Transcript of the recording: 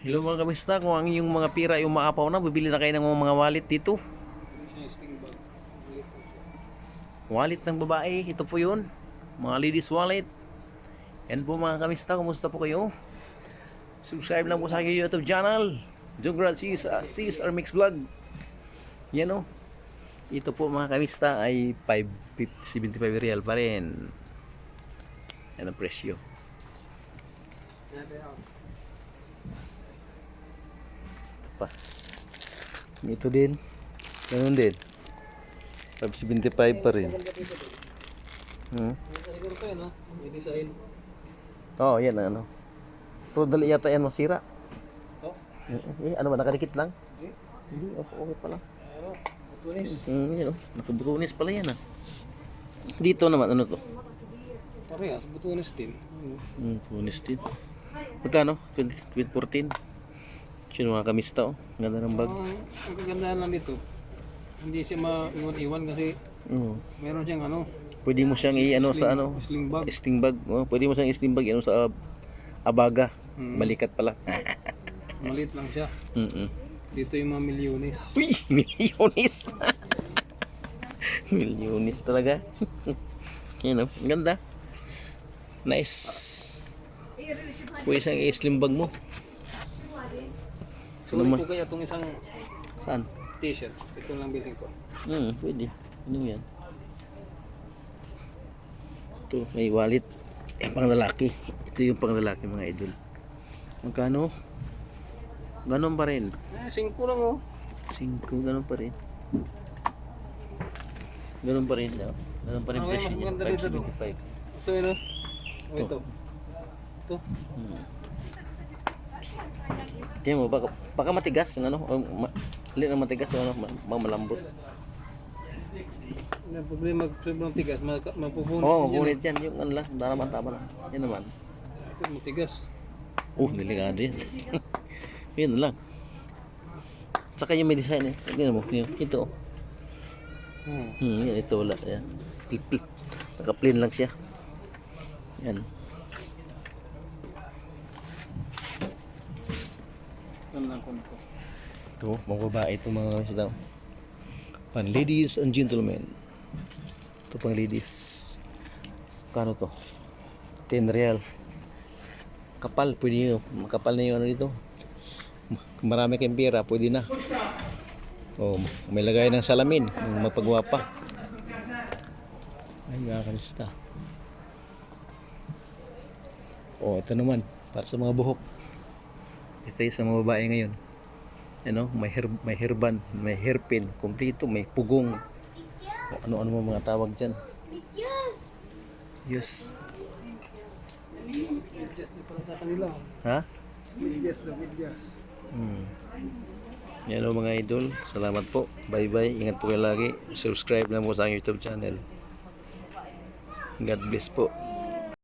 Hello mga kamista, kung ang inyong mga pira yung maapaw na, bibili na kayo ng mga wallet dito. Wallet ng babae, ito po yun. Mga ladies wallet. Yan po mga kamista, kumusta po kayo? Subscribe lang po sa aking YouTube channel, Jograd CSR Mix Vlog. Yan o. Ito po mga kamista ay 575 real pa rin. Yan ang presyo. Pa. Ito din. Ganun din. 575 pa rin. Oh, yan ano. Pero dali yata yan masira. Ano ba, nakadikit lang? Hindi, okay pa lang. Butunis. Yan oh, nakabutunis pala yan ah. Dito naman, ano to? Parehas, butunis din. Butunis din. Magkano? 2014. Sino mga kamista oh. Ganda ng bag. Ang kagandahan lang dito, hindi siya maiwan-iwan kasi meron siyang ano. Pwede mo siyang i-ano sa ano? Sling bag. Sling bag. Oh, pwede mo siyang i-sling bag ano sa abaga. Balikat pala. Maliit lang siya. Dito yung mga milyones. Uy, milyones. Milyones talaga. Yan oh, ganda. Nice. Pwede siyang i-slim bag mo. So ito kaya itong isang Saan? t-shirt. Ito lang bilhin ko. Pwede. Ano yan? Ito, may wallet. Yung pang lalaki. Ito yung pang lalaki mga idol. Magkano? Ganon pa rin. 5 lang oh. 5, ganon pa rin. Ganon pa rin. No? Ganon pa rin Ano presyo mas niya. maganda dito, 575. Ito yun oh. Oh, ito. Ito. Tingnan mo, baka matigas yung ano, hindi na matigas yung ano, malambot. Ang problema sobrang tigas, mapupunit. Oo, mapunit yan, yung ano lang, tama na. Yan naman. Ito matigas. Delikado yan. Yan lang. Saka yung may design eh. Tingnan mo, ito. Yan, ito wala. Yan. Naka-plain lang siya. Yan. Ito, mga babae ito mga kamis daw. Pan ladies and gentlemen. Ito pang ladies. Kano to? 10 real. Kapal, pwede nyo. Makapal na yung ano dito. Kung marami kayong pera, pwede na. Oh, may lagay ng salamin. Mapagwapa. Ay, mga kamista. Oh, ito naman. Para sa mga buhok. Ito yung sa mga babae ngayon. Ano, may hairband, may hairpin, kompleto, may pugong. Ano-ano mo mga tawag dyan. Yes. Medyas di para sa kanila. Ha? Medyas na medyas. Yan o mga idol. Salamat po. Bye bye. Ingat po kayo lagi. Subscribe na po sa aking YouTube channel. God bless po.